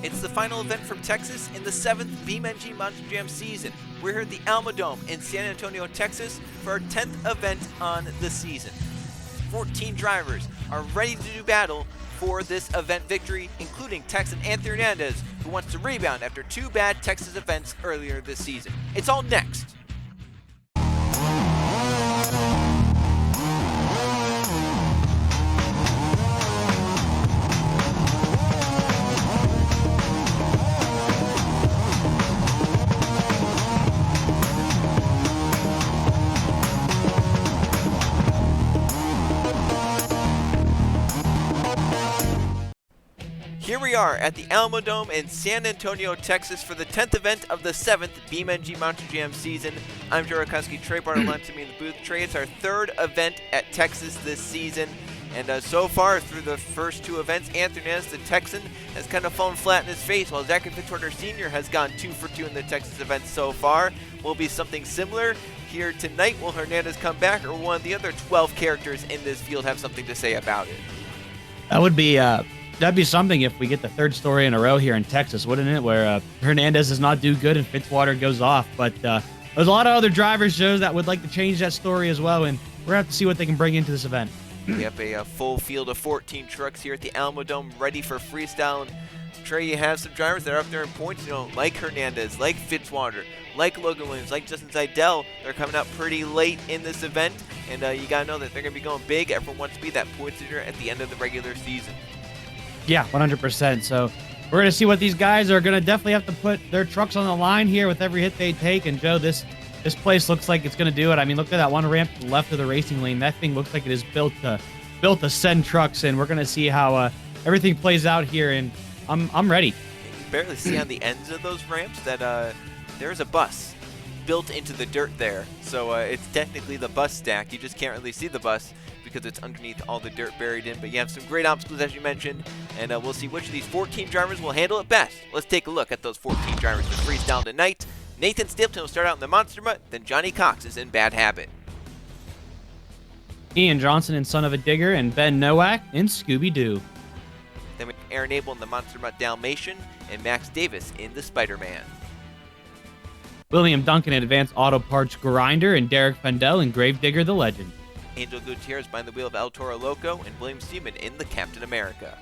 It's the final event from Texas in the 7th BeamNG Monster Jam season. We're here at the Alamodome in San Antonio, Texas for our 10th event on the season. 14 drivers are ready to do battle for this event victory, including Texan Anthony Hernandez, who wants to rebound after 2 bad Texas events earlier this season. It's all next. Here we are at the Alamodome in San Antonio, Texas for the 10th event of the 7th BeamNG Monster Jam season. I'm Joe Rakowski, Trey Bartolome to me in the booth. Trey, it's our 3rd event at Texas this season. And so far, through the first 2 events, Anthony Hernandez, the Texan, has kind of fallen flat in his face, while Zachary Fitzwater Sr. has gone 2 for 2 in the Texas events so far. Will be something similar here tonight. Will Hernandez come back, or will one of the other 12 characters in this field have something to say about it? That would be that'd be something if we get the 3rd story in a row here in Texas, wouldn't it? Where Hernandez does not do good and Fitzwater goes off. But there's a lot of other drivers, Joe, that would like to change that story as well, and we're gonna have to see what they can bring into this event. We have a full field of 14 trucks here at the Alamodome ready for freestyle. And Trey, you have some drivers that are up there in points, like Hernandez, like Fitzwater, like Logan Williams, like Justin Zidell. They're coming out pretty late in this event, and you gotta know that they're gonna be going big. Everyone wants to be that points leader at the end of the regular season. Yeah, 100%. So we're going to see what these guys are going to definitely have to put their trucks on the line here with every hit they take. And, Joe, this place looks like it's going to do it. I mean, look at that one ramp to the left of the racing lane. That thing looks like it is built to send trucks in. We're going to see how everything plays out here, and I'm ready. You can barely see on the ends of those ramps that there's a bus built into the dirt there. So it's technically the bus stack. You just can't really see the bus because it's underneath all the dirt buried in. But you have some great obstacles, as you mentioned, and we'll see which of these 14 drivers will handle it best. Let's take a look at those 14 drivers to freestyle tonight. Nathan Stapleton will start out in the Monster Mutt, then Johnny Cox is in Bad Habit. Ian Johnson in Son of a Digger, and Ben Nowak in Scooby-Doo. Then we have Aaron Abel in the Monster Mutt Dalmatian, and Max Davis in the Spider-Man. William Duncan in Advanced Auto Parts Grinder, and Derek Fendell in Gravedigger the Legend. Angel Gutierrez behind the wheel of El Toro Loco, and William Seaman in the Captain America.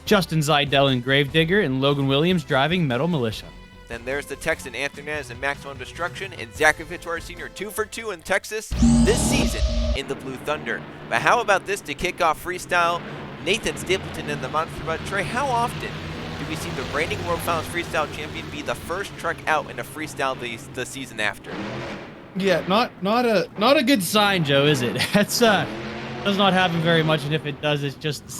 Justin Zidell in Gravedigger, and Logan Williams driving Metal Militia. Then there's the Texan Anthony Hernandez in Maximum Destruction, and Zachary Fitzwater Sr. 2 for 2 in Texas this season in the Blue Thunder. But how about this to kick off freestyle? Nathan Stapleton in the Monster Mutt. Trey, how often do we see the reigning World Finals Freestyle Champion be the first truck out in a freestyle the season after? Yeah, not a good sign, Joe, is it? That's does not happen very much, and if it does, it's just it's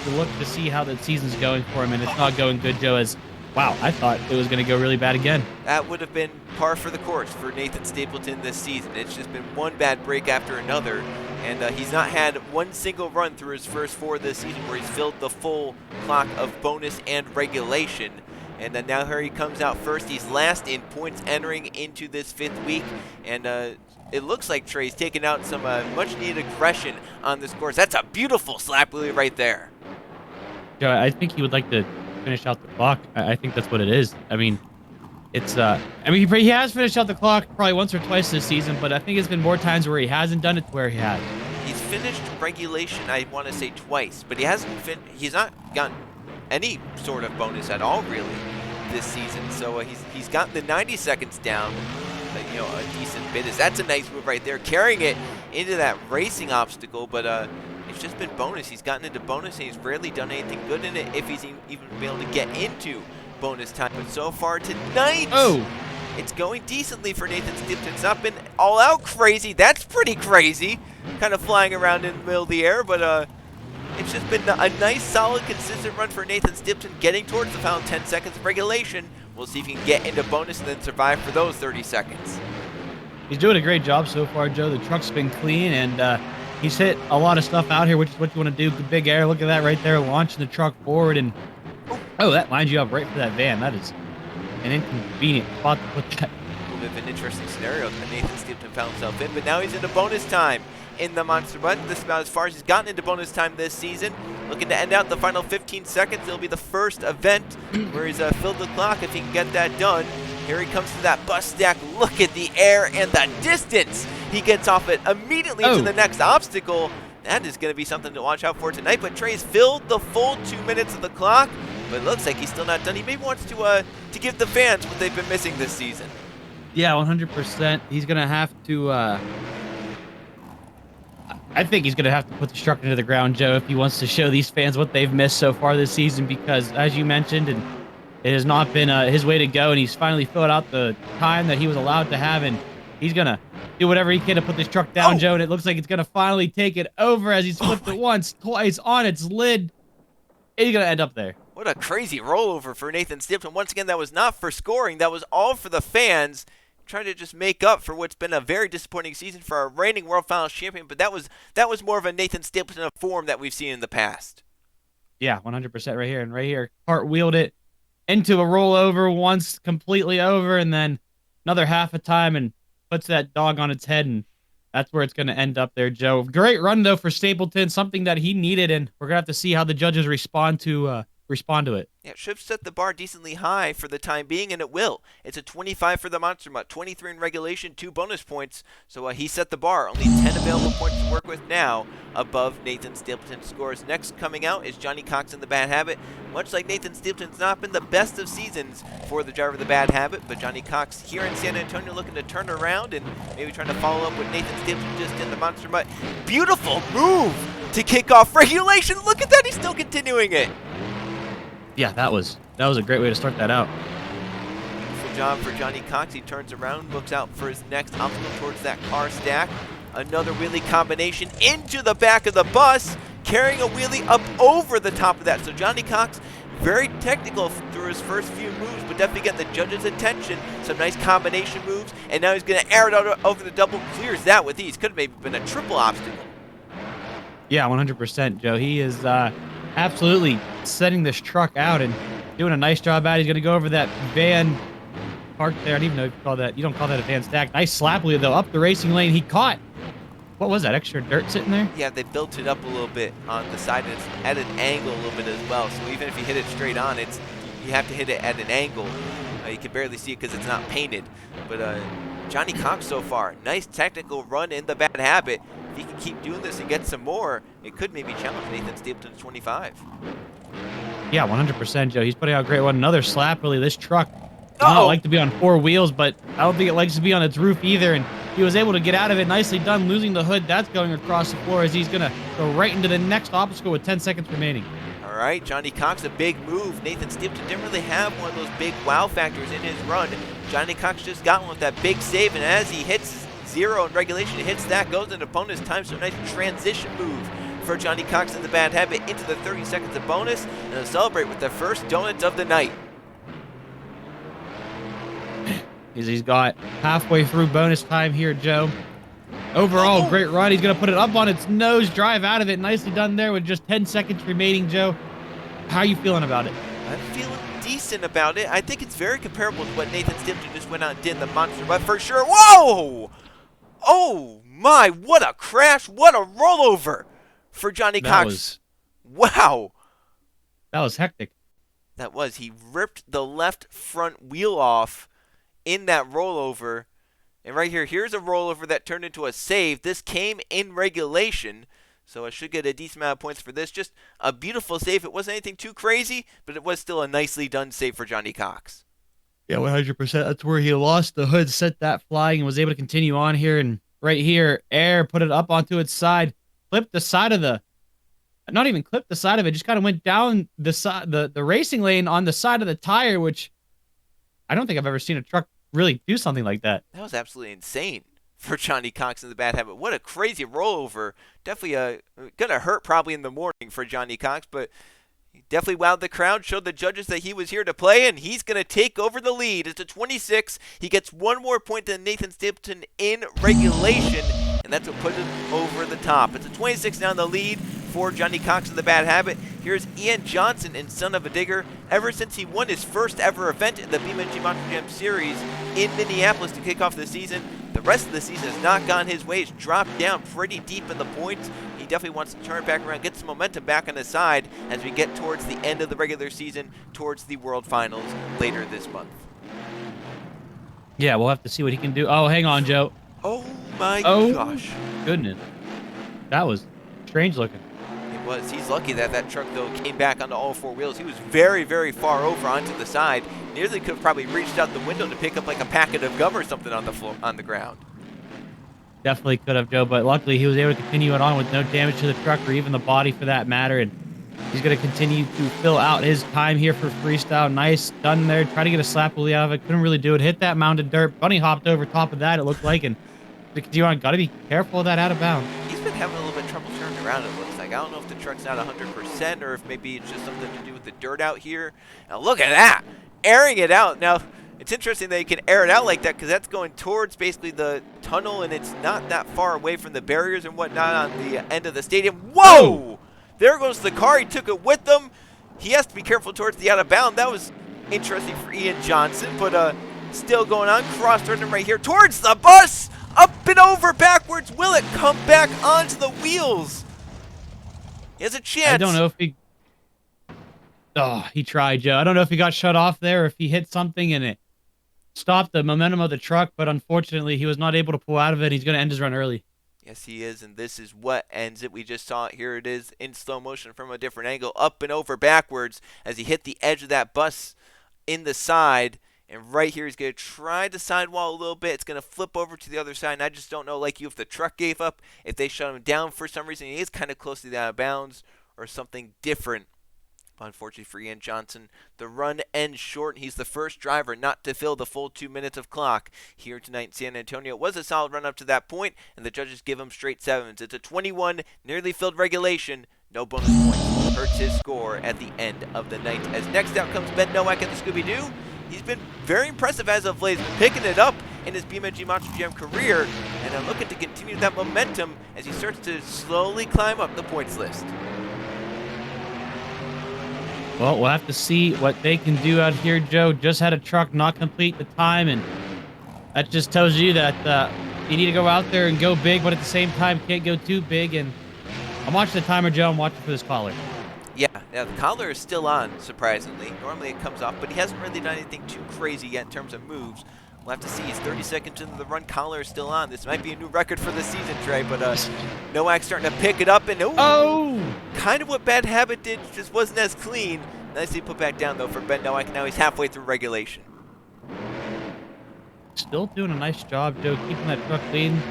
to look to see how the season's going for him, and it's not going good, Joe. As wow, I thought it was going to go really bad again. That would have been par for the course for Nathan Stapleton this season. It's just been one bad break after another, and he's not had one single run through his first 4 this season where he's filled the full clock of bonus and regulation. And then now here he comes out first. He's last in points entering into this 5th week. And it looks like Trey's taking out some much-needed aggression on this course. That's a beautiful slap wheelie right there. Joe, I think he would like to finish out the clock. I think that's what it is. I mean, it's he has finished out the clock probably once or twice this season, but I think it's been more times where he hasn't done it to where he has. He's finished regulation, I want to say, twice, but he's not gotten any sort of bonus at all really this season. So he's gotten the 90 seconds down, a decent bit. That's a nice move right there, carrying it into that racing obstacle. But it's just been bonus. He's gotten into bonus, and he's rarely done anything good in it if he's even been able to get into bonus time. But so far tonight, it's going decently for Nathan Stapleton. It's not been all out crazy. That's pretty crazy, kind of flying around in the middle of the air, but it's just been a nice, solid, consistent run for Nathan Stapleton, getting towards the final 10 seconds of regulation. We'll see if he can get into bonus and then survive for those 30 seconds. He's doing a great job so far, Joe. The truck's been clean, and he's hit a lot of stuff out here, which is what you want to do. Big air, look at that right there, launching the truck forward. And that lines you up right for that van. That is an inconvenient spot to put that. of an interesting scenario that Nathan Stapleton found himself in, but now he's into bonus time in the Monster Butt. This is about as far as he's gotten into bonus time this season. Looking to end out the final 15 seconds. It'll be the first event where he's filled the clock if he can get that done. Here he comes to that bus stack. Look at the air and the distance he gets off it immediately to the next obstacle. That is going to be something to watch out for tonight. But Trey's filled the full 2 minutes of the clock, but it looks like he's still not done. He maybe wants to give the fans what they've been missing this season. Yeah, 100%. He's going to have to... I think he's going to have to put the truck into the ground, Joe, if he wants to show these fans what they've missed so far this season, because, as you mentioned, and it has not been his way to go, and he's finally filled out the time that he was allowed to have, and he's going to do whatever he can to put this truck down, Joe, and it looks like it's going to finally take it over as he's flipped it once, twice, on its lid. He's going to end up there. What a crazy rollover for Nathan Stapleton. Once again, that was not for scoring. That was all for the fans, trying to just make up for what's been a very disappointing season for our reigning World Finals champion, but that was more of a Nathan Stapleton of form that we've seen in the past. Yeah, 100% right here. And right here, cartwheeled it into a rollover once, completely over, and then another half a time and puts that dog on its head, and that's where it's going to end up there, Joe. Great run, though, for Stapleton, something that he needed, and we're going to have to see how the judges respond to it. Yeah, it should have set the bar decently high for the time being, and it will. It's a 25 for the Monster Mutt, 23 in regulation, 2 bonus points. So he set the bar. Only 10 available points to work with now above Nathan Stapleton's scores. Next coming out is Johnny Cox in the Bad Habit. Much like Nathan Stapleton's not been the best of seasons for the driver of the Bad Habit, but Johnny Cox here in San Antonio looking to turn around and maybe trying to follow up what Nathan Stapleton just did in the Monster Mutt. Beautiful move to kick off regulation. Look at that. He's still continuing it. Yeah, that was a great way to start that out. Beautiful job for Johnny Cox. He turns around, looks out for his next obstacle towards that car stack. Another wheelie combination into the back of the bus, carrying a wheelie up over the top of that. So Johnny Cox, very technical through his first few moves, but definitely getting the judges' attention. Some nice combination moves, and now he's going to air it out over the double. Clears that with ease. Could have maybe been a triple obstacle. Yeah, 100%, Joe. He is absolutely setting this truck out and doing a nice job at it. He's going to go over that van parked there. I don't even know if you call that. You don't call that a van stack. Nice slap wheel, though, up the racing lane. He caught. What was that, extra dirt sitting there? Yeah, they built it up a little bit on the side, and it's at an angle a little bit as well. So even if you hit it straight on, you have to hit it at an angle. You can barely see it because it's not painted. But Johnny Cox so far, nice technical run in the Bad Habit. If he can keep doing this and get some more, it could maybe challenge Nathan Stapleton's 25. Yeah, 100%, Joe. He's putting out a great one. Another slap, really. This truck does not like to be on 4 wheels, but I don't think it likes to be on its roof either. And he was able to get out of it. Nicely done, losing the hood. That's going across the floor as he's going to go right into the next obstacle with 10 seconds remaining. All right, Johnny Cox, a big move. Nathan Stapleton didn't really have one of those big wow factors in his run. Johnny Cox just got one with that big save, and as he hits 0 in regulation, he hits that, goes into bonus time. So a nice transition move for Johnny Cox in the Bad Habit into the 30 seconds of bonus, and he'll celebrate with the first donut of the night. He's got halfway through bonus time here, Joe. Overall, great run. He's going to put it up on its nose, drive out of it. Nicely done there with just 10 seconds remaining, Joe. How are you feeling about it? I'm feeling decent about it. I think it's very comparable to what Nathan Stapleton just went out and did in the Monster, but for sure. Whoa! Oh, my. What a crash. What a rollover for Johnny Cox. Wow. That was hectic. That was. He ripped the left front wheel off in that rollover. And right here, here's a rollover that turned into a save. This came in regulation, so I should get a decent amount of points for this. Just a beautiful save. It wasn't anything too crazy, but it was still a nicely done save for Johnny Cox. Yeah, 100%. That's where he lost the hood, set that flying, and was able to continue on here. And right here, air, put it up onto its side, clipped the side of the, not even clipped the side of it, just kind of went down the side, the racing lane on the side of the tire, which I don't think I've ever seen a truck really do something like that. That was absolutely insane for Johnny Cox in the Bad Habit. What a crazy rollover. Definitely gonna hurt probably in the morning for Johnny Cox, but he definitely wowed the crowd, showed the judges that he was here to play, and he's gonna take over the lead. It's a 26. He gets 1 more point than Nathan Stapleton in regulation, and that's what put him over the top. It's a 26 now in the lead before Johnny Cox and the Bad Habit. Here's Ian Johnson and Son of a Digger. Ever since he won his first ever event in the BeamNG Monster Jam Series in Minneapolis to kick off the season, the rest of the season has not gone his way. He's dropped down pretty deep in the points. He definitely wants to turn it back around, get some momentum back on his side as we get towards the end of the regular season, towards the World Finals later this month. Yeah, we'll have to see what he can do. Oh, hang on, Joe. Oh my gosh. Goodness. That was strange looking. It was. He's lucky that that truck, though, came back onto all four wheels. He was very, very far over onto the side. Nearly could have probably reached out the window to pick up like a packet of gum or something on the floor, on the ground. Definitely could have, Joe, but luckily he was able to continue it on with no damage to the truck or even the body for that matter. And he's going to continue to fill out his time here for freestyle. Nice done there. Try to get a slap wheelie out of it. Couldn't really do it. Hit that mounted dirt. Bunny hopped over top of that, it looked like. And got to be careful of that out of bounds. He's been having a little bit of trouble turning around, it looks like. I don't know if the truck's not 100% or if maybe it's just something to do with the dirt out here. Now look at that. Airing it out. Now, it's interesting that you can air it out like that because that's going towards basically the tunnel and it's not that far away from the barriers and whatnot on the end of the stadium. Whoa! There goes the car. He took it with him. He has to be careful towards the out of bound. That was interesting for Ian Johnson, but still going on. Cross-turning right here towards the bus. Up and over backwards. Will it come back onto the wheels? He has a chance. I don't know if he... Oh, he tried, Joe. I don't know if he got shut off there or if he hit something and it stopped the momentum of the truck, but unfortunately he was not able to pull out of it. He's going to end his run early. Yes, he is, and this is what ends it. We just saw it. Here it is in slow motion from a different angle, up and over backwards as he hit the edge of that bus in the side. And right here, he's going to try the sidewall a little bit. It's going to flip over to the other side, and I just don't know, like you, if the truck gave up, if they shut him down for some reason. He is kind of close to the out of bounds or something different. Unfortunately for Ian Johnson, the run ends short. He's the first driver not to fill the full 2 minutes of clock here tonight in San Antonio. It was a solid run up to that point, and the judges give him straight sevens. It's a 21, nearly filled regulation. No bonus points. Hurts his score at the end of the night. As next out comes Ben Nowak in the Scooby-Doo. He's been very impressive as of late. He's been picking it up in his BeamNG Monster Jam career, and I'm looking to continue that momentum as he starts to slowly climb up the points list. Well, we'll have to see what they can do out here, Joe. Just had a truck not complete the time, and that just tells you that you need to go out there and go big, but at the same time, can't go too big. And I'm watching the timer, Joe. I'm watching for this collar. Yeah, the collar is still on, surprisingly. Normally it comes off, but he hasn't really done anything too crazy yet in terms of moves. We'll have to see. He's 30 seconds into the run. Collar is still on. This might be a new record for the season, Trey, but Nowak's starting to pick it up, and kind of what Bad Habit did, just wasn't as clean. Nicely put back down, though, for Ben Nowak. Now he's halfway through regulation. Still doing a nice job, Joe, keeping that truck clean.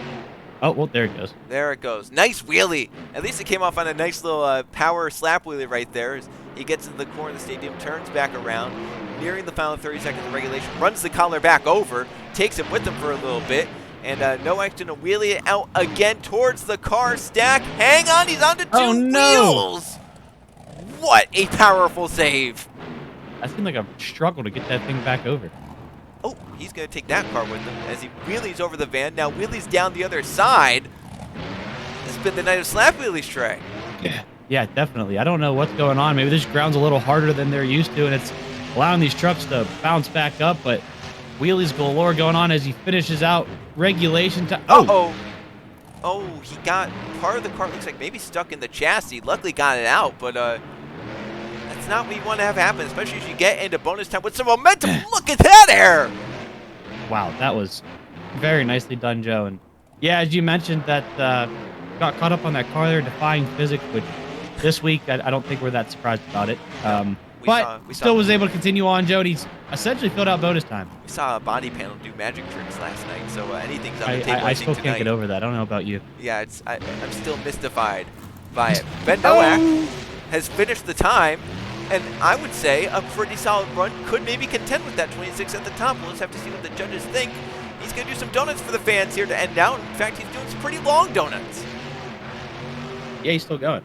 Oh, well, there it goes. There it goes. Nice wheelie. At least it came off on a nice little power slap wheelie right there. As he gets into the corner of the stadium, turns back around, nearing the final 30 seconds of regulation, runs the collar back over, takes him with him for a little bit, and Nowak's going to wheelie it out again towards the car stack. Hang on, he's onto two wheels. What a powerful save. That seemed like a struggle to get that thing back over. Oh, he's going to take that car with him as he wheelies over the van. Now wheelies down the other side. This has been the night of slap wheelies, Trey. Yeah, definitely. I don't know what's going on. Maybe this ground's a little harder than they're used to, and it's allowing these trucks to bounce back up, but wheelies galore going on as he finishes out regulation time. Oh, he got part of the car, looks like maybe stuck in the chassis. Luckily got it out, but that's not what you want to have happen, especially as you get into bonus time with some momentum. Look at that air! Wow, that was very nicely done, Joe. And yeah, as you mentioned, that got caught up on that car there, defying physics, which this week I don't think we're that surprised about it. But still was able to continue on, Joe. He's essentially filled out bonus time. We saw a body panel do magic tricks last night, so anything's on the table. I still can't get over that. I don't know about you. Yeah, I'm still mystified by it. Ben Nowak has finished the time, and I would say a pretty solid run. Could maybe contend with that 26 at the top. We'll just have to see what the judges think. He's going to do some donuts for the fans here to end out. In fact, he's doing some pretty long donuts. Yeah, he's still going.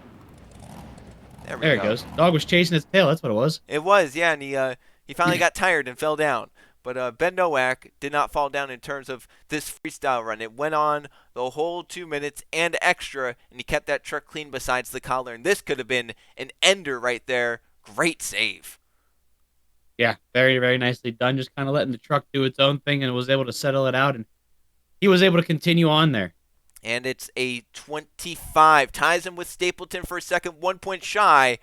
There it goes. Dog was chasing his tail. That's what it was. It was, yeah, and he finally got tired and fell down. But Ben Nowak did not fall down in terms of this freestyle run. It went on the whole 2 minutes and extra, and he kept that truck clean besides the collar. And this could have been an ender right there. Great save. Yeah, very, very nicely done. Just kind of letting the truck do its own thing and was able to settle it out. And he was able to continue on there. And it's a 25. Ties him with Stapleton for a second, 1 point shy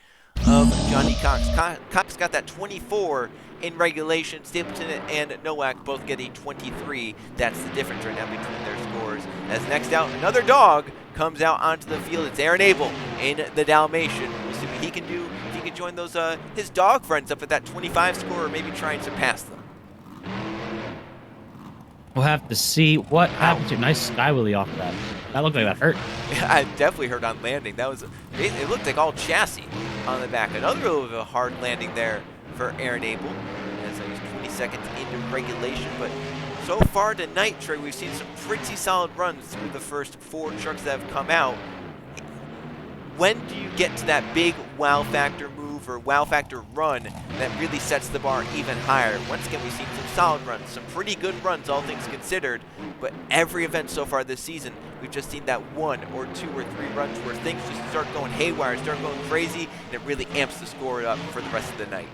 of Johnny Cox. Cox got that 24 in regulation. Stapleton and Nowak both get a 23. That's the difference right now between their scores. As next out, another dog comes out onto the field. It's Aaron Abel in the Dalmatian. We'll see what he can do. If he can join those his dog friends up at that 25 score, or maybe try and surpass them. We'll have to see what happens here. Nice sky wheelie off of that. That looked like that hurt. Yeah, I definitely hurt on landing. That was it looked like all chassis on the back. Another little bit of a hard landing there for Aaron Abel. As he's 20 seconds into regulation, but so far tonight, Trey, we've seen some pretty solid runs through the first 4 trucks that have come out. When do you get to that big wow factor move or wow factor run that really sets the bar even higher? Once again, we've seen some solid runs, some pretty good runs, all things considered, but every event so far this season, we've just seen that 1 or 2 or 3 runs where things just start going haywire, start going crazy, and it really amps the score up for the rest of the night.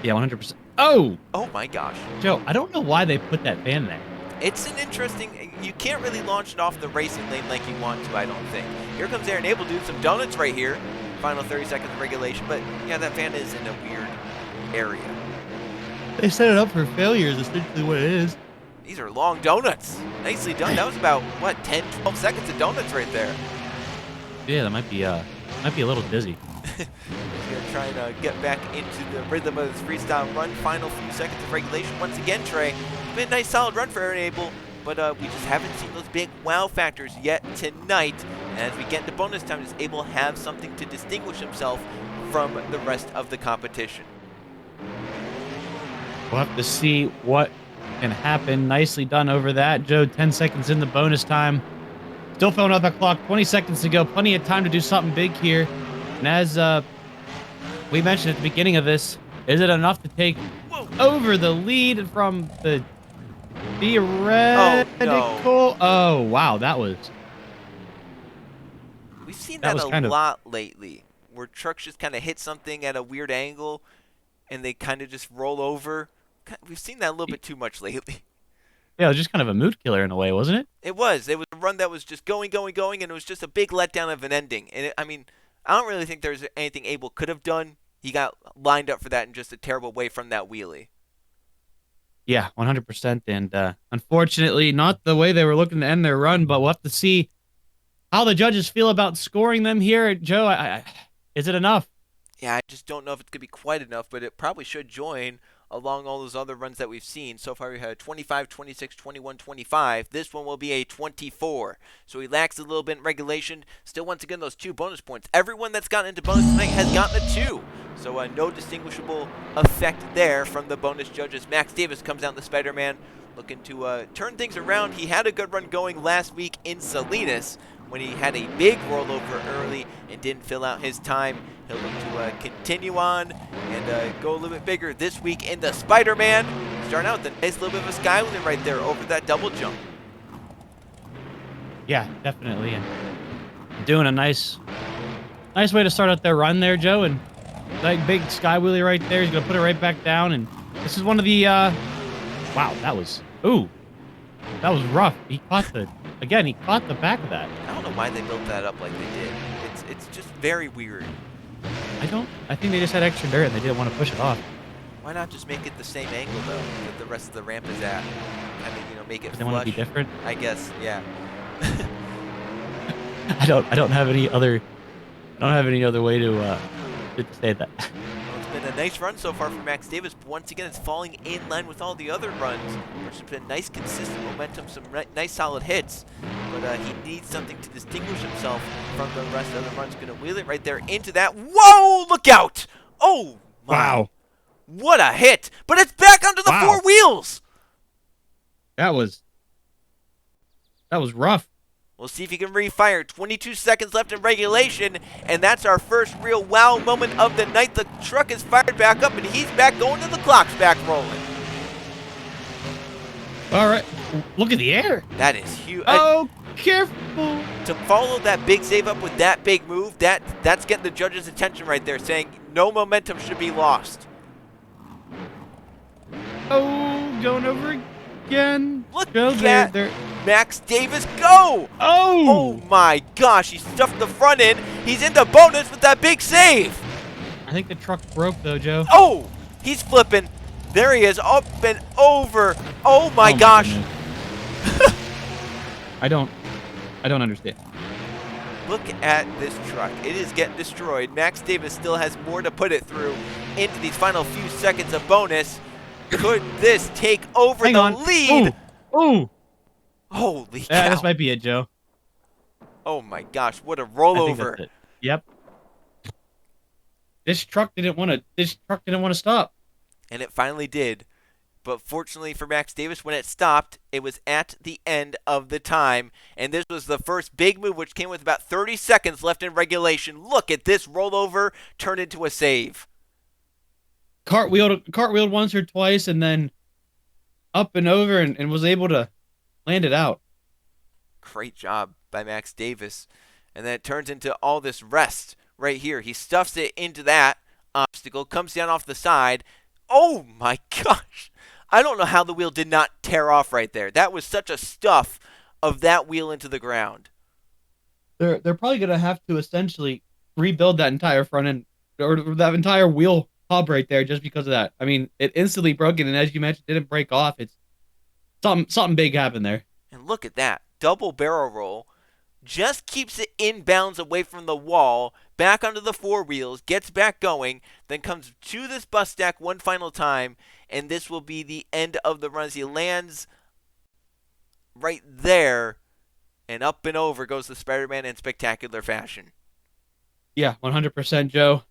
Yeah, 100%. Oh! Oh my gosh. Joe, I don't know why they put that fan there. It's an interesting, you can't really launch it off the racing lane like you want to, I don't think. Here comes Aaron Abel doing some donuts right here. Final 30 seconds of regulation, but yeah, that fan is in a weird area. They set it up for failure is essentially what it is. These are long donuts. Nicely done. That was about, what, 10, 12 seconds of donuts right there. Yeah, that might be a little dizzy. He's going to try and get back into the rhythm of his freestyle run. Final few seconds of regulation. Once again, Trey, it's been a nice solid run for Aaron Abel, but we just haven't seen those big wow factors yet tonight. And as we get into bonus time, he's able to have something to distinguish himself from the rest of the competition. We'll have to see what can happen. Nicely done over that. Joe, 10 seconds in the bonus time. Still filling out the clock. 20 seconds to go. Plenty of time to do something big here. And as we mentioned at the beginning of this, is it enough to take over the lead from the theoretical? Oh, no. Oh, wow. That was... We've seen that a lot lately, where trucks just kind of hit something at a weird angle, and they kind of just roll over. We've seen that a little bit too much lately. Yeah, it was just kind of a mood killer in a way, wasn't it? It was. It was a run that was just going, and it was just a big letdown of an ending. And I mean, I don't really think there's anything Abel could have done. He got lined up for that in just a terrible way from that wheelie. Yeah, 100%. And unfortunately, not the way they were looking to end their run, but we'll have to see how the judges feel about scoring them here. Joe, is it enough? Yeah, I just don't know if it's going to be quite enough, but it probably should join along all those other runs that we've seen. So far, we had 25, 26, 21, 25. This one will be a 24. So he lacks a little bit in regulation. Still, once again, those 2 bonus points. Everyone that's gotten into bonus tonight has gotten a 2. So no distinguishable effect there from the bonus judges. Max Davis comes out in the Spider-Man, looking to turn things around. He had a good run going last week in Salinas when he had a big rollover early and didn't fill out his time. He'll look to continue on and go a little bit bigger this week in the Spider-Man. Starting out with a nice little bit of a sky limit right there over that double jump. Yeah, definitely. And doing a nice way to start out their run there, Joe. And that big sky wheelie right there. He's going to put it right back down. And this is one of the... wow, that was... Ooh. That was rough. He caught the back of that. I don't know why they built that up like they did. It's just very weird. I think they just had extra dirt and they didn't want to push it off. Why not just make it the same angle though that the rest of the ramp is at? I mean, make it flush. They want to be different. I guess, yeah. I don't have any other way to say that. Well, it's been a nice run so far for Max Davis, but once again, it's falling in line with all the other runs. There's been nice, consistent momentum, some nice, solid hits, but he needs something to distinguish himself from the rest of the runs. Going to wheel it right there into that. Whoa! Look out! Oh, my. Wow. What a hit! But it's back onto the 4 wheels! That was rough. We'll see if he can refire. 22 seconds left in regulation, and that's our first real wow moment of the night. The truck is fired back up, and he's back going, and the clock's back rolling. All right. Look at the air. That is huge. Oh, careful. To follow that big save up with that big move, that's getting the judges' attention right there, saying no momentum should be lost. Oh, going over again. Look Go at there. Max Davis go! Oh my gosh, he stuffed the front end. He's into bonus with that big save. I think the truck broke though, Joe. Oh, he's flipping. There he is, up and over. Oh my gosh. I don't understand. Look at this truck. It is getting destroyed. Max Davis still has more to put it through into these final few seconds of bonus. Could this take over the lead? Ooh. Holy cow. Yeah, this might be it, Joe. Oh my gosh, what a I think rollover. that's it. Yep. This truck didn't want to stop. And it finally did. But fortunately for Max Davis, when it stopped, it was at the end of the time. And this was the first big move, which came with about 30 seconds left in regulation. Look at this rollover turn into a save. Cartwheeled once or twice, and then up and over, and was able to land it out. Great job by Max Davis. And then it turns into all this rest right here. He stuffs it into that obstacle, comes down off the side. Oh my gosh. I don't know how the wheel did not tear off right there. That was such a stuff of that wheel into the ground. They're probably going to have to essentially rebuild that entire front end, or that entire wheel hub right there, just because of that. I mean, it instantly broke it, and as you mentioned, didn't break off. It's something big happened there. And look at that. Double barrel roll. Just keeps it inbounds away from the wall, back onto the four wheels, gets back going, then comes to this bus stack one final time, and this will be the end of the run as he lands right there, and up and over goes the Spider-Man in spectacular fashion. Yeah, 100%, Joe.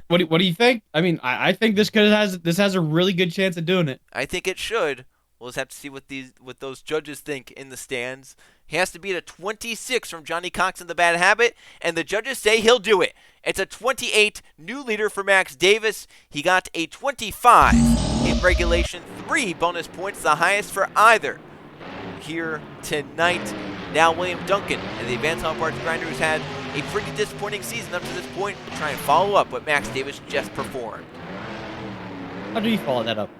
What do you think? I mean, I think this has a really good chance of doing it. I think it should. We'll just have to see what those judges think in the stands. He has to beat a 26 from Johnny Cox in the Bad Habit, and the judges say he'll do it. It's a 28, new leader for Max Davis. He got a 25 in regulation, 3 bonus points, the highest for either here tonight. Now William Duncan and the Advanced Auto Parts Grinder, who's had a pretty disappointing season up to this point, will try and follow up what Max Davis just performed. How do you follow that up?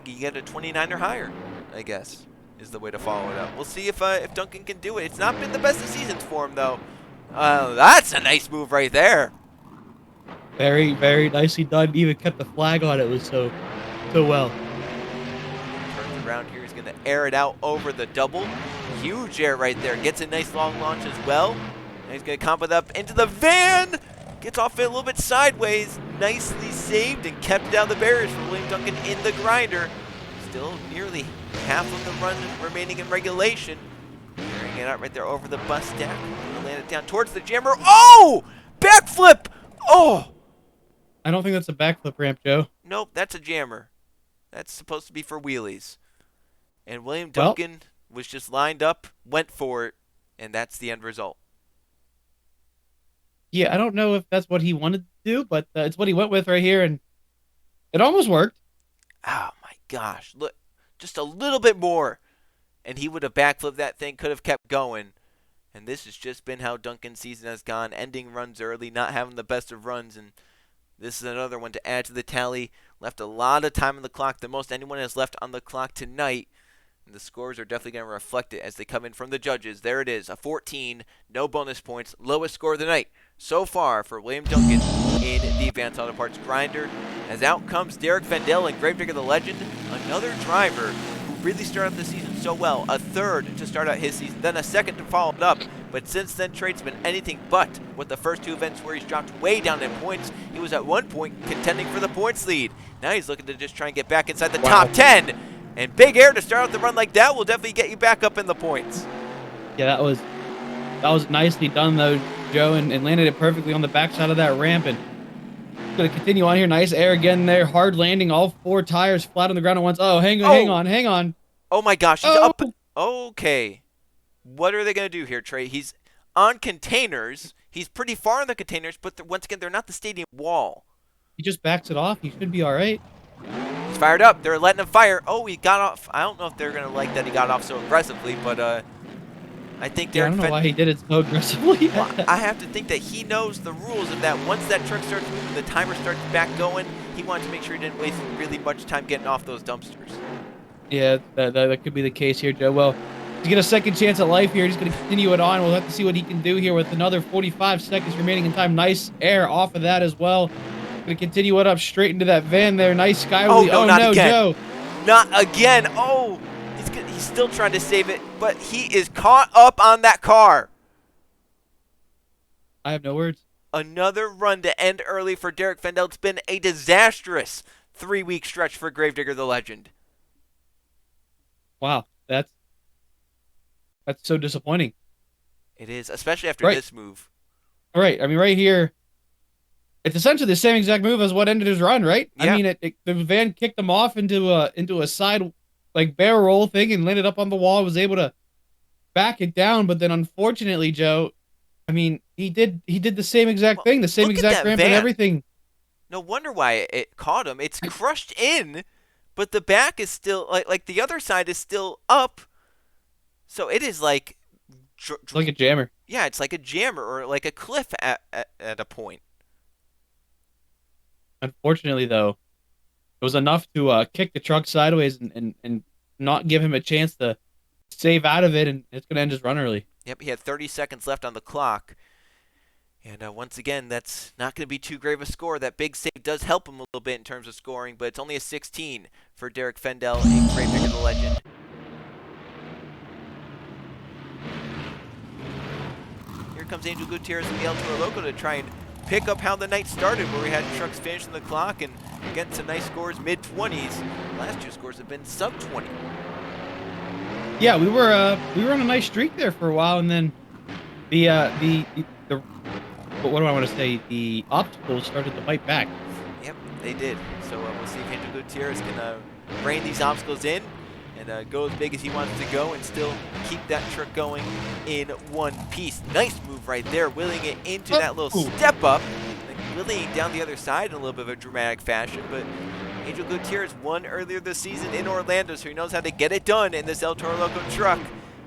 You get a 29 or higher, I guess, is the way to follow it up. We'll see if Duncan can do it. It's not been the best of seasons for him, though. That's a nice move right there. Very, very nicely done. Even kept the flag on it. It was so well. Turns around here. He's going to air it out over the double. Huge air right there. Gets a nice long launch as well. And he's going to comp it up into the van. Gets off it a little bit sideways. Nicely saved and kept down the barriers for William Duncan in the grinder. Still nearly half of the run remaining in regulation. Carrying it out right there over the bus stack. Land it down towards the jammer. Oh! Backflip! Oh! I don't think that's a backflip ramp, Joe. Nope, that's a jammer. That's supposed to be for wheelies. And William Duncan was just lined up, went for it, and that's the end result. Yeah, I don't know if that's what he wanted to do, but it's what he went with right here, and it almost worked. Oh my gosh, look, just a little bit more, and he would have backflipped that thing, could have kept going. And this has just been how Duncan's season has gone, ending runs early, not having the best of runs, and this is another one to add to the tally. Left a lot of time on the clock, the most anyone has left on the clock tonight. And the scores are definitely going to reflect it as they come in from the judges. There it is, a 14, no bonus points, lowest score of the night so far for William Duncan in the Advanced Auto Parts Grinder. As out comes Derek Fendell and Gravedigger the Legend, another driver who really started the season so well. A third to start out his season, then a second to follow it up. But since then, Trade's been anything but with the first 2 events where he's dropped way down in points. He was at one point contending for the points lead. Now he's looking to just try and get back inside the top 10. And big air to start out the run like that will definitely get you back up in the points. Yeah, that was nicely done, though, Joe, and landed it perfectly on the backside of that ramp. And going to continue on here. Nice air again there. Hard landing. All 4 tires flat on the ground at once. Oh, hang on. Oh, my gosh. He's up. Okay. What are they going to do here, Trey? He's on containers. He's pretty far on the containers, but once again, they're not the stadium wall. He just backs it off. He should be all right. He's fired up. They're letting him fire. Oh, he got off. I don't know if they're going to like that he got off so aggressively, but I think I don't know why he did it so aggressively. Well, I have to think that he knows the rules of that. Once that truck starts moving, the timer starts back going. He wanted to make sure he didn't waste really much time getting off those dumpsters. Yeah, that could be the case here, Joe. Well, to get a second chance at life here, he's going to continue it on. We'll have to see what he can do here with another 45 seconds remaining in time. Nice air off of that as well. Going to continue it up straight into that van there. Nice sky wheel. Oh, no, no, Joe. Not again. Oh, he's still trying to save it, but he is caught up on that car. I have no words. Another run to end early for Derek Fendell. It's been a disastrous 3-week stretch for Gravedigger the Legend. Wow, that's so disappointing. It is, especially after this move. All right, I mean, right here, it's essentially the same exact move as what ended his run, right? Yeah. I mean, the van kicked him off into a side like barrel roll thing and landed up on the wall. Was able to back it down, but then unfortunately, Joe, I mean, he did the same exact thing, the same exact ramp and everything. No wonder why it caught him. It's crushed in, but the back is still like the other side is still up. So it is like a jammer. Yeah, it's like a jammer or like a cliff at a point. Unfortunately, though, it was enough to kick the truck sideways and not give him a chance to save out of it, and it's going to end his run early. Yep, he had 30 seconds left on the clock. And once again, that's not going to be too grave a score. That big save does help him a little bit in terms of scoring, but it's only a 16 for Derek Fendell and Gravedigger the Legend. Here comes Angel Gutierrez and the El Toro Loco to try and pick up how the night started, where we had trucks finishing the clock and getting some nice scores, mid-20s. Last year's scores have been sub-20. Yeah, we were on a nice streak there for a while, and then what do I want to say? The obstacles started to bite back. Yep, they did. So we'll see if Angel Gutierrez can rein these obstacles in and go as big as he wants to go and still keep that truck going in one piece. Nice move right there, wheeling it into that little step up, and wheeling down the other side in a little bit of a dramatic fashion. But Angel Gutierrez won earlier this season in Orlando, so he knows how to get it done in this El Toro Loco truck.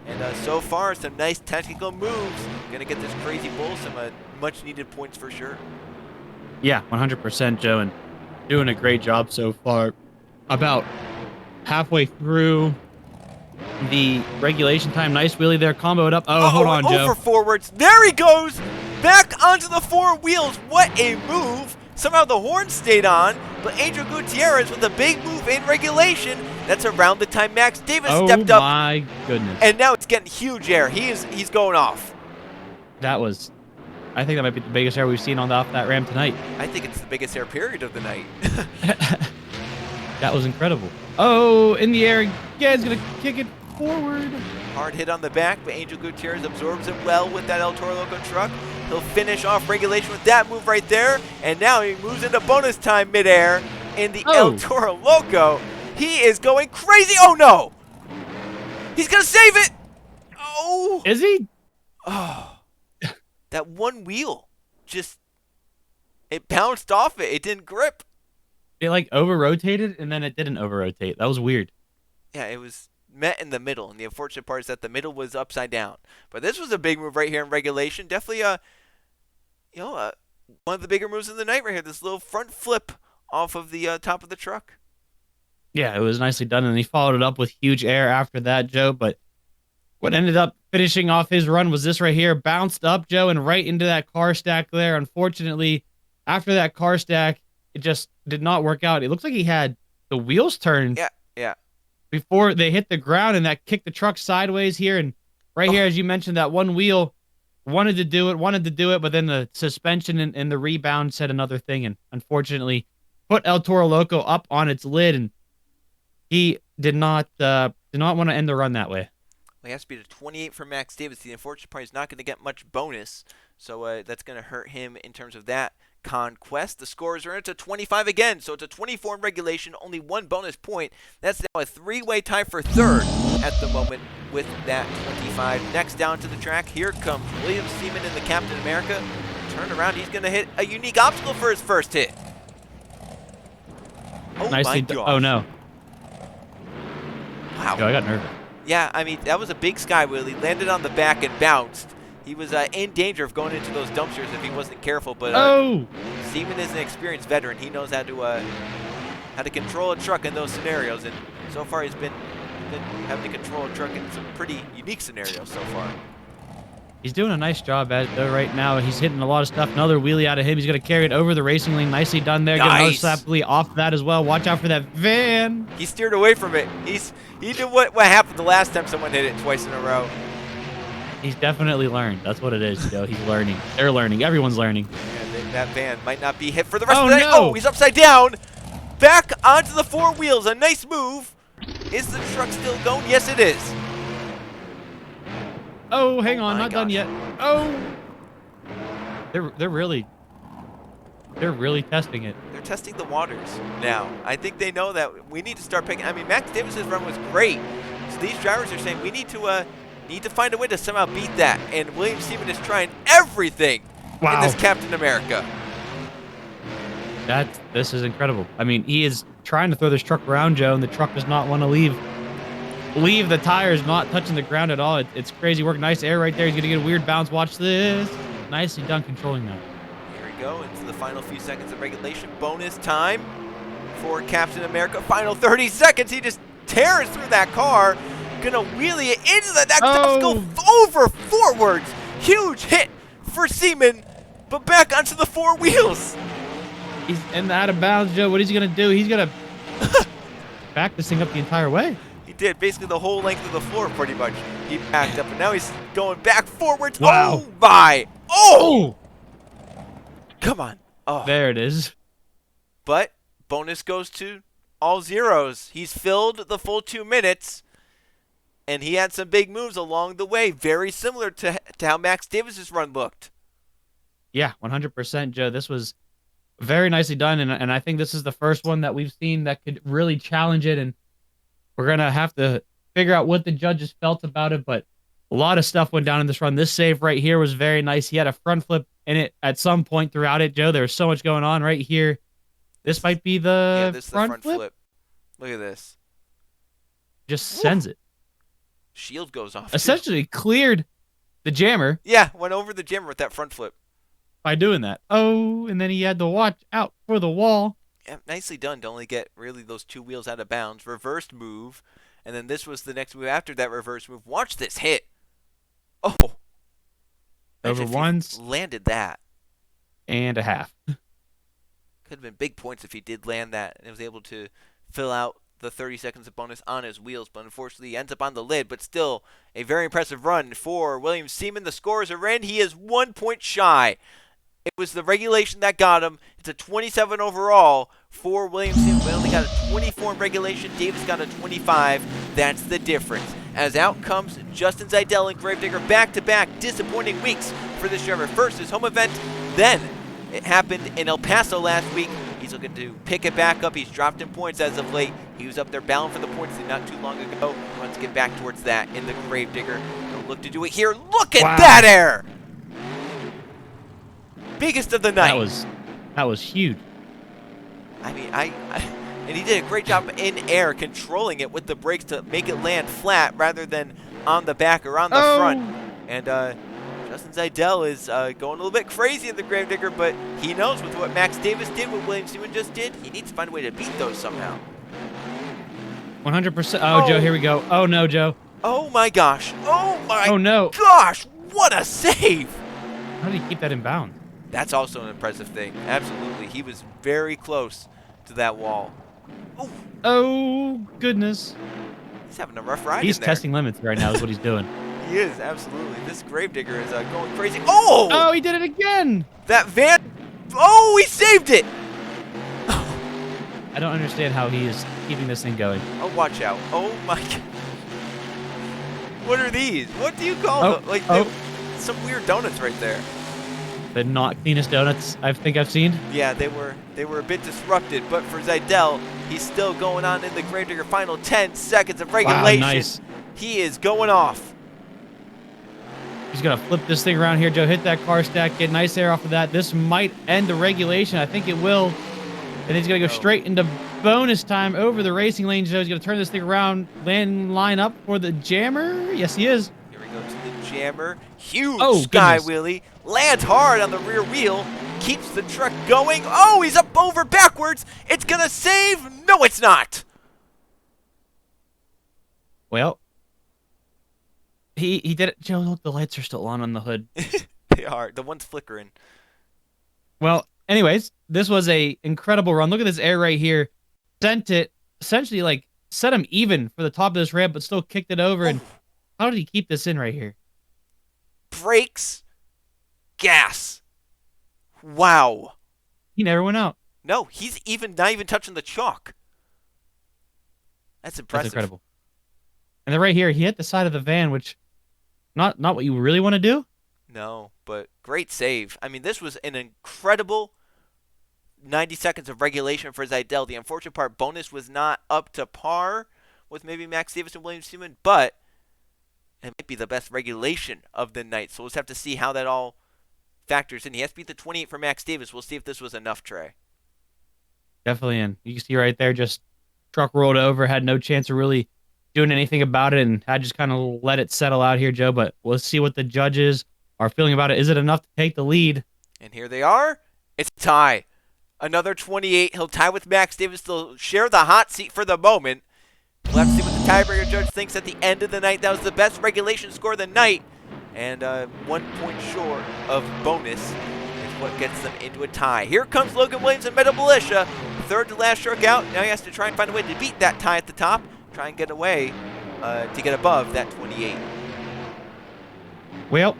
And so far, some nice technical moves. Going to get this crazy bull some much-needed points for sure. Yeah, 100%, Joe, and doing a great job so far. About halfway through the regulation time. Nice wheelie there, comboed up. Oh, hold on, Joe. Over forwards. There he goes. Back onto the four wheels. What a move. Somehow the horn stayed on, but Angel Gutierrez with a big move in regulation. That's around the time Max Davis stepped up. Oh my goodness. And now it's getting huge air. He's going off. I think that might be the biggest air we've seen off that ramp tonight. I think it's the biggest air period of the night. That was incredible. Oh, in the air again, he's going to kick it forward. Hard hit on the back, but Angel Gutierrez absorbs it well with that El Toro Loco truck. He'll finish off regulation with that move right there, and now he moves into bonus time midair in the El Toro Loco. He is going crazy. Oh, no. He's going to save it. Oh. Is he? Oh. That one wheel just, it bounced off it. It didn't grip. It like over-rotated, and then it didn't over-rotate. That was weird. Yeah, it was met in the middle, and the unfortunate part is that the middle was upside down. But this was a big move right here in regulation. Definitely one of the bigger moves of the night right here. This little front flip off of the top of the truck. Yeah, it was nicely done, and he followed it up with huge air after that, Joe. But what ended up finishing off his run was this right here. Bounced up, Joe, and right into that car stack there. Unfortunately, after that car stack, it just did not work out. It looks like he had the wheels turned. Yeah. Before they hit the ground, and that kicked the truck sideways here. And right here, as you mentioned, that one wheel wanted to do it, but then the suspension and the rebound said another thing, and unfortunately put El Toro Loco up on its lid, and he did not want to end the run that way. Well, he has to be to 28 for Max Davis. The unfortunate part is not going to get much bonus, so that's going to hurt him in terms of that conquest. The scores are into 25 again, so it's a 24 in regulation, only one bonus point. That's now a three-way tie for third at the moment with that 25. Next down to the track, here comes Williams, Seaman, and the Captain America. Turn around, he's going to hit a unique obstacle for his first hit. Oh, Nicely my gosh. Oh, no. Wow. Yo, I got nervous. Yeah, I mean, that was a big sky wheel. He landed on the back and bounced. He was in danger of going into those dumpsters if he wasn't careful. But Seaman is an experienced veteran. He knows how to control a truck in those scenarios. And so far, he's been having to control a truck in some pretty unique scenarios so far. He's doing a nice job at it, though, right now. He's hitting a lot of stuff. Another wheelie out of him. He's going to carry it over the racing lane. Nicely done there. Get another slap wheelie off that as well. Watch out for that van. He steered away from it. He did what happened the last time someone hit it twice in a row. He's definitely learned. That's what it is, Joe. He's learning. They're learning. Everyone's learning. And that van might not be hit for the rest of the day. No. Oh, he's upside down. Back onto the four wheels. A nice move. Is the truck still going? Yes, it is. Oh, hang on. Not gosh. done yet. Oh. They're really testing it. They're testing the waters now. I think they know that we need to start picking. I mean, Max Davis's run was great. So these drivers are saying we need to find a way to somehow beat that. And William Seaman is trying everything in this Captain America. This is incredible. I mean, he is trying to throw this truck around, Joe, and the truck does not want to leave the tires not touching the ground at all. It's crazy work. Nice air right there. He's gonna get a weird bounce. Watch this. Nicely done controlling that. Here we go into the final few seconds of regulation. Bonus time for Captain America. Final 30 seconds. He just tears through that car. Gonna wheelie it into the next obstacle over forwards. Huge hit for Seaman, but back onto the four wheels. He's in the out of bounds, Joe. What is he gonna do? He's gonna back this thing up the entire way. He did basically the whole length of the floor, pretty much. He backed up, and now he's going back forwards. Wow. Oh my! Oh! Come on! Oh, there it is. But bonus goes to all zeros. He's filled the full 2 minutes, and he had some big moves along the way, very similar to how Max Davis's run looked. Yeah, 100%, Joe. This was very nicely done, and I think this is the first one that we've seen that could really challenge it, and we're going to have to figure out what the judges felt about it, but a lot of stuff went down in this run. This save right here was very nice. He had a front flip in it at some point throughout it, Joe. There was so much going on right here. This might be the this is front, the front flip. Look at this. Just sends it. Shield goes off. Essentially cleared the jammer. Yeah, went over the jammer with that front flip. By doing that. Oh, and then he had to watch out for the wall. Yeah, nicely done to only get really those two wheels out of bounds. Reversed move. And then this was the next move after that reverse move. Watch this hit. Oh. Over once. Landed that. And a half. Could have been big points if he did land that and was able to fill out the 30 seconds of bonus on his wheels. But unfortunately, he ends up on the lid. But still, a very impressive run for William Seaman. The scores are in. He is 1 point shy. It was the regulation that got him. It's a 27 overall for William Seaman. We only got a 24 in regulation. Davis got a 25. That's the difference. As out comes Justin Zidell and Gravedigger back-to-back disappointing weeks for this driver. First, his home event. Then it happened in El Paso last week. He's looking to pick it back up. He's dropped in points as of late. He was up there bound for the points not too long ago. He wants to get back towards that in the Gravedigger. He'll look to do it here. Look at that air! Biggest of the night. That was huge. I mean, and he did a great job in air controlling it with the brakes to make it land flat rather than on the back or on the front. And Justin Zidell is going a little bit crazy in the Gravedigger, but he knows with what Max Davis did, what William Seaman just did, he needs to find a way to beat those somehow. 100%. Oh, Joe, here we go. Oh, no, Joe. Oh, my gosh. Oh, my no. gosh. What a save. How did he keep that in bounds? That's also an impressive thing. Absolutely. He was very close to that wall. Ooh. Oh, goodness. He's having a rough ride He's in there. testing limits right now is what he's doing. He is, absolutely. This Gravedigger is going crazy. Oh! Oh, he did it again. That van. Oh, he saved it. I don't understand how he is keeping this thing going. Oh, watch out. Oh, my God. What are these? What do you call them? Like, some weird donuts right there. The not cleanest donuts I think I've seen. Yeah, they were a bit disrupted, but for Zidell, he's still going on in the Gravedigger. Final 10 seconds of regulation. Wow, nice. He is going off. He's going to flip this thing around here, Joe. Hit that car stack. Get nice air off of that. This might end the regulation. I think it will. And he's going to go straight into bonus time over the racing lane. Joe, he's going to turn this thing around, line up for the jammer. Yes, he is. Here we go to the jammer. Huge Goodness. wheelie. Lands hard on the rear wheel. Keeps the truck going. Oh, he's up over backwards. It's going to save. No, it's not. Well, he did it. Joe, look, the lights are still on the hood. They are. The one's flickering. Well, anyways, this was a incredible run. Look at this air right here. Sent it, essentially, like, set him even for the top of this ramp, but still kicked it over. And how did he keep this in right here? Brakes. Gas. Wow. He never went out. No, he's not even touching the chalk. That's impressive. That's incredible. And then right here, he hit the side of the van, which not what you really want to do. No, but great save. I mean, this was an incredible 90 seconds of regulation for Zidell. The unfortunate part, bonus was not up to par with maybe Max Davis and William Seaman, but it might be the best regulation of the night. So we'll just have to see how that all factors in. He has to beat the 28 for Max Davis. We'll see if this was enough, Trey. Definitely in. You can see right there, just truck rolled over, had no chance of really doing anything about it, and I just kind of let it settle out here, Joe. But we'll see what the judges are feeling about it. Is it enough to take the lead? And here they are. It's a tie. Another 28. He'll tie with Max Davis. They'll share the hot seat for the moment. We'll have to see what the tiebreaker judge thinks at the end of the night. That was the best regulation score of the night. And 1 point short of bonus is what gets them into a tie. Here comes Logan Williams and Metal Militia. Third to last stroke out. Now he has to try and find a way to beat that tie at the top. Try and get away to get above that 28. Well,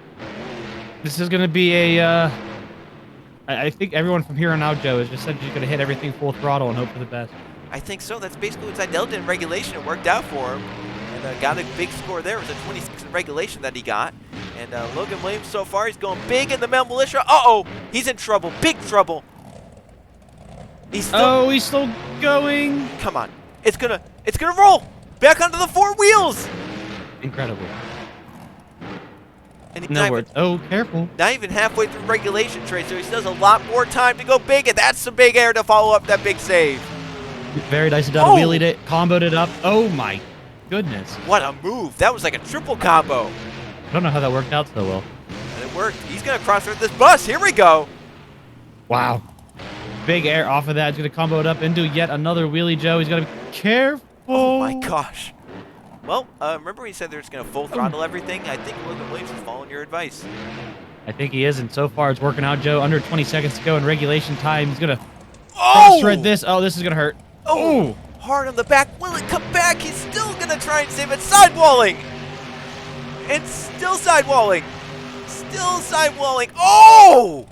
this is going to be a... I think everyone from here on out, Joe, is just said you're going to hit everything full throttle and hope for the best. I think so. That's basically what Zidell did in regulation. It worked out for him. And got a big score there. It was a 26 in regulation that he got. And Logan Williams so far, he's going big in the Metal Militia. Uh-oh! He's in trouble. Big trouble. He's still going. Come on. It's gonna roll back onto the four wheels. Incredible. And No words. Oh, careful. Not even halfway through regulation, Trey, so he still has a lot more time to go big, and that's some big air to follow up that big save. Very nice. Wheelied it, comboed it up. Oh my goodness. What a move. That was like a triple combo. I don't know how that worked out so well. And it worked. He's going to cross-thread this bus. Here we go. Wow. Big air off of that. He's going to combo it up into yet another wheelie, Joe. He's got to be careful. Oh my gosh. Well, remember when you said they're just going to full throttle everything? I think Logan Williams is following your advice. I think he is, and so far it's working out, Joe. Under 20 seconds to go in regulation time. He's going to cross-thread this. Oh, this is going to hurt. Oh, hard on the back. Will it come back? He's still going to try and save it. Sidewalling. And still sidewalling. Still sidewalling. Oh!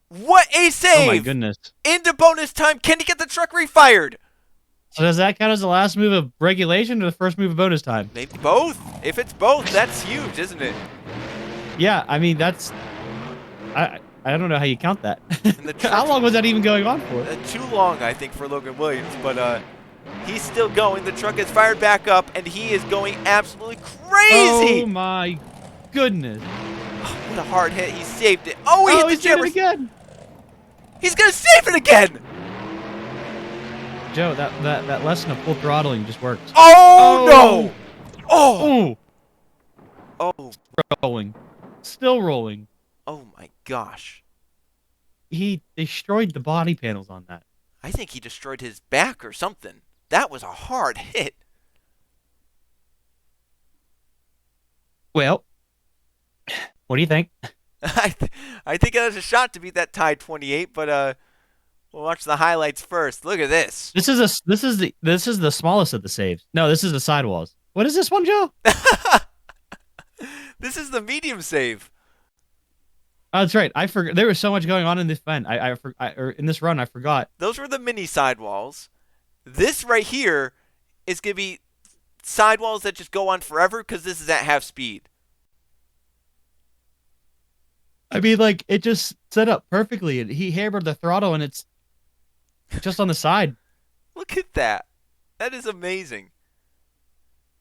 What a save. Oh, my goodness. Into bonus time. Can he get the truck refired? So does that count as the last move of regulation or the first move of bonus time? Maybe both. If it's both, that's huge, isn't it? Yeah, I mean, that's... I don't know how you count that. How long was that even going on for? Too long, I think, for Logan Williams. But he's still going. The truck is fired back up, and he is going absolutely crazy. Oh, my goodness. Oh, what a hard hit. He saved it. Oh, he hit the jammer again. He's going to save it again. Joe, that lesson of full throttling just works. Oh, no. Oh. Oh. Rolling. Still rolling. Oh, my gosh. He destroyed the body panels on that. I think he destroyed his back or something. That was a hard hit. Well, what do you think? I think it has a shot to beat that tie 28, but we'll watch the highlights first. Look at this. This is the smallest of the saves. No, this is the sidewalls. What is this one, Joe? This is the medium save. Oh, that's right. I forgot. There was so much going on in this event. Or in this run, I forgot. Those were the mini sidewalls. This right here is going to be sidewalls that just go on forever because this is at half speed. I mean, like, it just set up perfectly. He hammered the throttle, and it's just on the side. Look at that. That is amazing.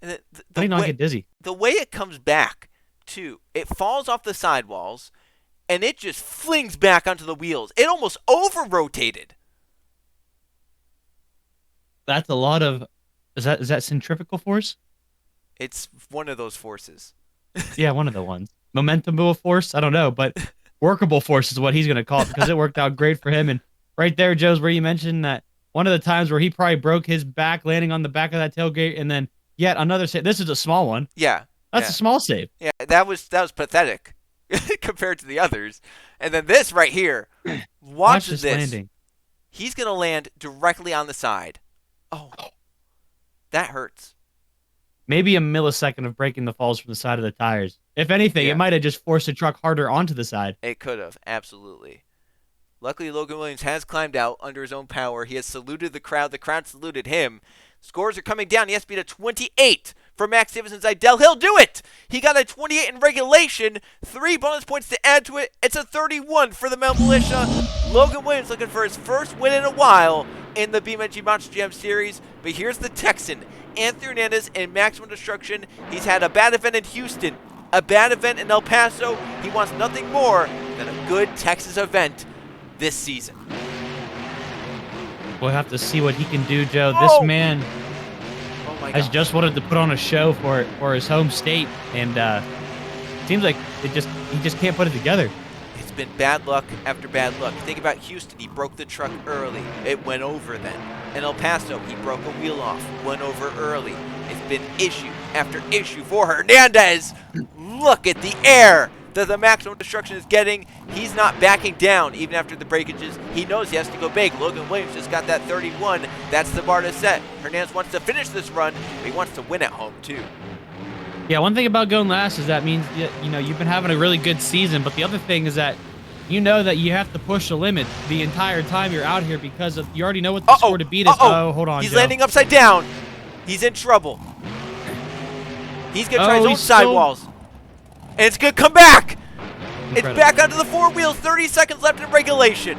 And I did not get dizzy. The way it comes back, too, it falls off the sidewalls, and it just flings back onto the wheels. It almost over-rotated. That's a lot of... Is that centrifugal force? It's one of those forces. Yeah, one of the ones. Momentum force? I don't know, but workable force is what he's going to call it because it worked out great for him. And right there, Joe's where you mentioned that one of the times where he probably broke his back landing on the back of that tailgate, and then yet another save. This is a small one. Yeah. That's a small save. Yeah, that was pathetic compared to the others. And then this right here. Watch this. Landing. He's going to land directly on the side. Oh, that hurts. Maybe a millisecond of breaking the falls from the side of the tires. If anything, it might have just forced the truck harder onto the side. It could have, absolutely. Luckily, Logan Williams has climbed out under his own power. He has saluted the crowd. The crowd saluted him. Scores are coming down. He has to beat a 28 for Max Davis and Zidell. He'll do it! He got a 28 in regulation. 3 bonus points to add to it. It's a 31 for the Mel Militia. Logan Williams looking for his first win in a while in the BeamNG Monster Jam Series. But here's the Texan, Anthony Hernandez, in Maximum Destruction. He's had a bad event in Houston, a bad event in El Paso. He wants nothing more than a good Texas event this season. We'll have to see what he can do, Joe. This man has God. just wanted to put on a show for his home state, and seems like he just can't put it together. It's been bad luck after bad luck. Think about Houston. He broke the truck early. It went over then. In El Paso, he broke a wheel off, went over early. It's been issue after issue for Hernandez. Look at the air that the Maximum Destruction is getting. He's not backing down even after the breakages. He knows he has to go big. Logan Williams just got that 31. That's the bar to set. Hernandez wants to finish this run, but he wants to win at home too. Yeah, one thing about going last is that means you've been having a really good season, but the other thing is that you know that you have to push the limit the entire time you're out here because you already know what the score to beat is. Oh, hold on, He's Joe. landing upside down. He's in trouble. He's going to try his own sidewalls. And it's going to come back. It's back onto the 4 wheels. 30 seconds left in regulation.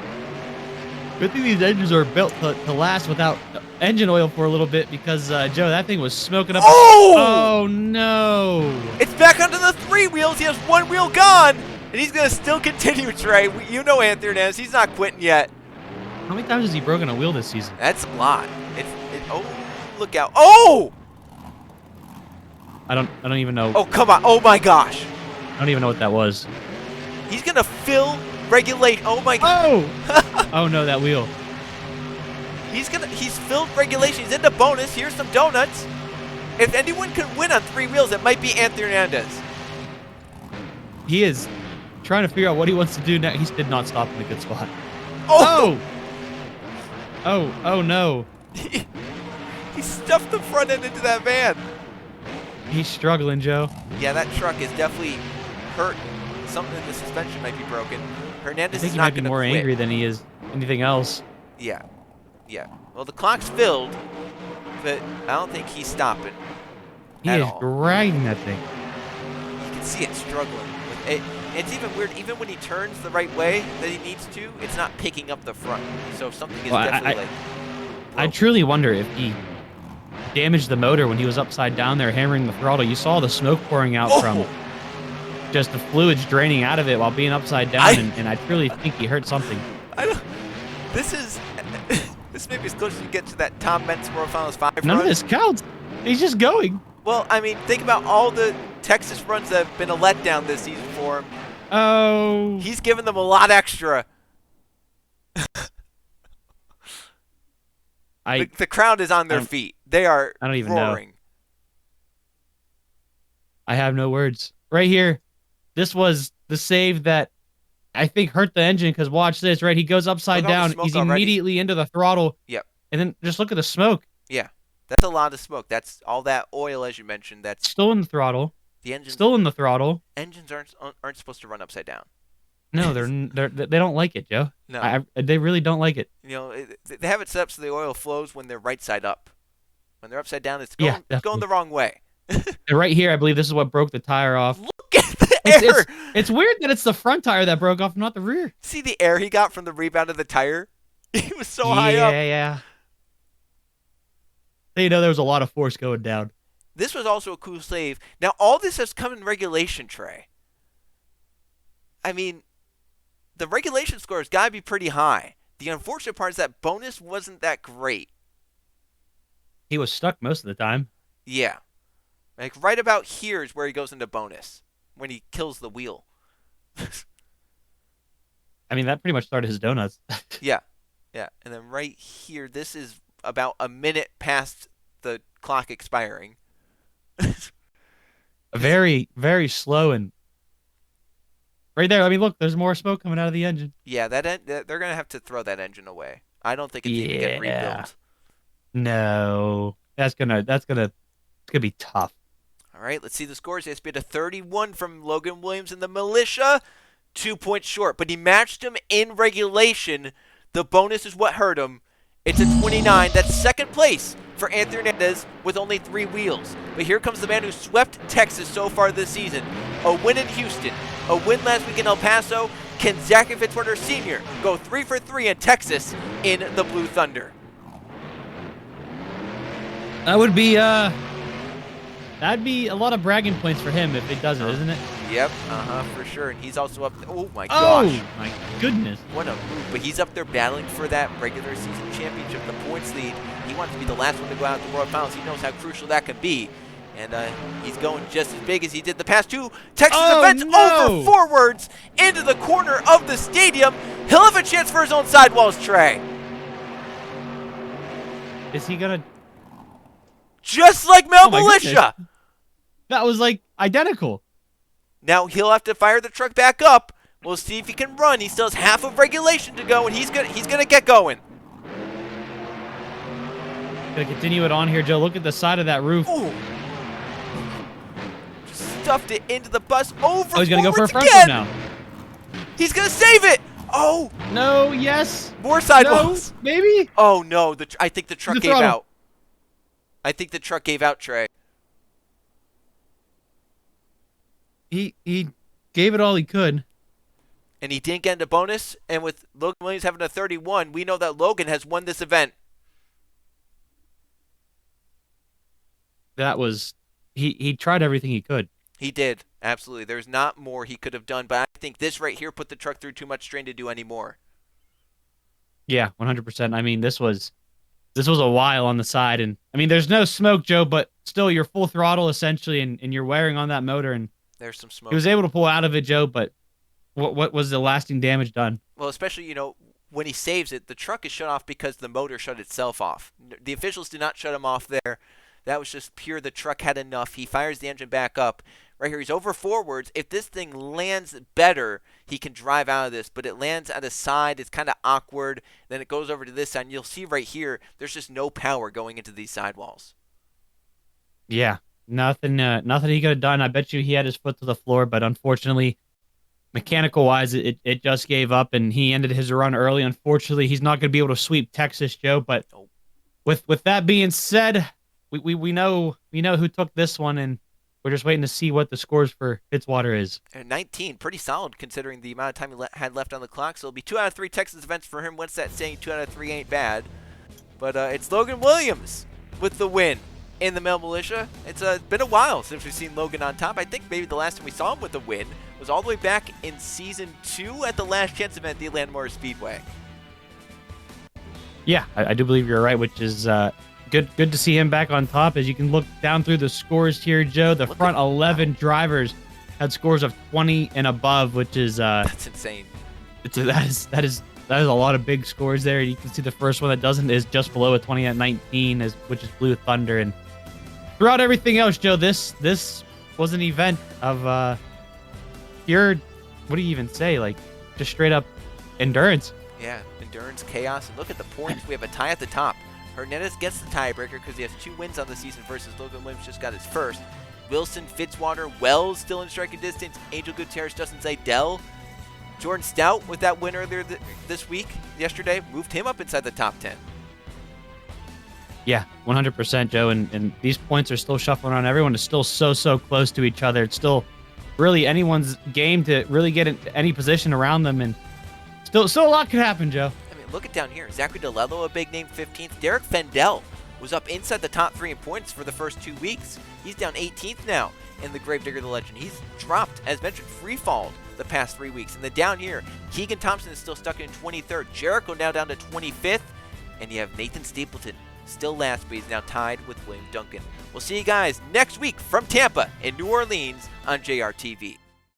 Good thing these engines are built to last without engine oil for a little bit because, Joe, that thing was smoking up. Oh, no. It's back onto the 3 wheels. He has 1 wheel gone. And he's going to still continue, Trey. You know Anthony Hernandez. He's not quitting yet. How many times has he broken a wheel this season? That's a lot. Oh, look out. Oh! I don't even know. Oh, come on. Oh, my gosh. I don't even know what that was. He's going to fill regulate. Oh, my God. Oh! Oh, no, that wheel. He's filled regulation. He's into bonus. Here's some donuts. If anyone can win on 3 wheels, it might be Anthony Hernandez. He is trying to figure out what he wants to do now. He did not stop in a good spot. Oh! Oh, no. He stuffed the front end into that van. He's struggling, Joe. Yeah, that truck is definitely hurt. Something in the suspension might be broken. Hernandez is not going to quit. I think he might be more angry than he is anything else. Yeah. Well, the clock's filled, but I don't think he's stopping. He is grinding that thing. You can see it struggling. It's even weird. Even when he turns the right way that he needs to, it's not picking up the front. So something is definitely I truly wonder if he damaged the motor when he was upside down there hammering the throttle. You saw the smoke pouring out from just the fluids draining out of it while being upside down, and I truly think he hurt something. This may be as close as you get to that Tom Benz World Finals 5 None run. of this counts. He's just going. Well, I mean, think about all the Texas runs that have been a letdown this season for him. Oh. He's given them a lot extra. The crowd is on their feet. They are I don't even roaring. know. I have no words. Right here, this was the save that I think hurt the engine because watch this, right? He goes upside down. He's immediately into the throttle. Yep. And then just look at the smoke. Yeah. That's a lot of smoke. That's all that oil, as you mentioned. That's still in the throttle. The engine. Still in the throttle. Engines aren't supposed to run upside down. No, they don't like it, Joe. No, they really don't like it. You know, they have it set up so the oil flows when they're right side up. When they're upside down, it's going the wrong way. And right here, I believe this is what broke the tire off. Look at the air. It's weird that it's the front tire that broke off, not the rear. See the air he got from the rebound of the tire? He was so high up. Yeah. You know, there was a lot of force going down. This was also a cool save. Now, all this has come in regulation, Trey. I mean, the regulation score has got to be pretty high. The unfortunate part is that bonus wasn't that great. He was stuck most of the time. Yeah. Like right about here is where he goes into bonus, when he kills the wheel. I mean, that pretty much started his donuts. Yeah. Yeah. And then right here, this is about a minute past the clock expiring. Very, very slow and right there. I mean, look, there's more smoke coming out of the engine. Yeah, they're going to have to throw that engine away. I don't think it's even getting rebuilt. No. It's gonna be tough. All right, let's see the scores. It's been a 31 from Logan Williams in the Militia. 2 points short, but he matched him in regulation. The bonus is what hurt him. It's a 29. That's second place for Anthony Hernandez with only 3 wheels. But here comes the man who swept Texas so far this season. A win in Houston, a win last week in El Paso. Can Zachary Fitzwater Sr. go 3 for 3 in Texas in the Blue Thunder? That would be that'd be a lot of bragging points for him if it doesn't, isn't it? Yep, for sure. And he's also up there. Oh my gosh. Oh my goodness. What a move. But he's up there battling for that regular season championship, the points lead. He wants to be the last one to go out in the World Finals. He knows how crucial that can be. And he's going just as big as he did the past 2 Texas events. Over forwards into the corner of the stadium. He'll have a chance for his own sidewalls, Trey. Is he gonna? Just like Mel Militia. Goodness. That was like identical. Now he'll have to fire the truck back up. We'll see if he can run. He still has half of regulation to go, and he's gonna get going. Gonna continue it on here, Joe. Look at the side of that roof. Ooh. Just stuffed it into the bus. Over. Oh, he's gonna go for a front again. now. He's gonna save it. Oh. No. Yes. More sidewalls. No, maybe. Oh no. I think the truck gave throttle. out. I think the truck gave out, Trey. He gave it all he could. And he didn't get into bonus. And with Logan Williams having a 31, we know that Logan has won this event. That was he tried everything he could. He did. Absolutely. There's not more he could have done, but I think this right here put the truck through too much strain to do any more. Yeah, 100%. I mean, this was a while on the side, and I mean, there's no smoke, Joe, but still, you're full throttle essentially, and you're wearing on that motor, and there's some smoke. He was able to pull out of it, Joe, but what was the lasting damage done? Well, especially, when he saves it, the truck is shut off because the motor shut itself off. The officials did not shut him off there. That was just pure. The truck had enough. He fires the engine back up. Right here, he's over forwards. If this thing lands better, he can drive out of this. But it lands at a side. It's kind of awkward. Then it goes over to this side. And you'll see right here, there's just no power going into these sidewalls. Yeah, nothing he could have done. I bet you he had his foot to the floor, but unfortunately, mechanical-wise, it just gave up, and he ended his run early. Unfortunately, he's not going to be able to sweep Texas, Joe. But with that being said, we know who took this one, and we're just waiting to see what the scores for Fitzwater is. And 19, pretty solid considering the amount of time he had left on the clock. So it'll be 2 out of 3 Texas events for him. What's that saying? 2 out of 3 ain't bad. But it's Logan Williams with the win in the Male Militia. It's been a while since we've seen Logan on top. I think maybe the last time we saw him with a win was all the way back in Season 2 at the Last Chance event at the Atlanta Motor Speedway. Yeah, I do believe you're right, which is good to see him back on top. As you can look down through the scores here, Joe, the front 11 drivers had scores of 20 and above, which is that's insane. That is a lot of big scores there. You can see the first one that doesn't is just below a 20 at 19, which is Blue Thunder. And throughout everything else, Joe, this was an event of pure, what do you even say, like just straight up endurance. Yeah, endurance, chaos, and look at the points. We have a tie at the top. Hernandez gets the tiebreaker because he has 2 wins on the season versus Logan Williams just got his first. Wilson, Fitzwater, Wells still in striking distance. Angel Gutierrez, Justin Zidell. Jordan Stout with that win earlier yesterday, moved him up inside the top 10. Yeah, 100%, Joe. And these points are still shuffling around. Everyone is still so close to each other. It's still really anyone's game to really get into any position around them. And still a lot could happen, Joe. Look at down here. Zachary DeLello, a big name, 15th. Derek Fendell was up inside the top 3 in points for the first 2 weeks. He's down 18th now in the Gravedigger the Legend. He's dropped, as mentioned, free-falled the past 3 weeks. And then down here, Keegan Thompson is still stuck in 23rd. Jericho now down to 25th. And you have Nathan Stapleton still last, but he's now tied with William Duncan. We'll see you guys next week from Tampa and New Orleans on JRTV.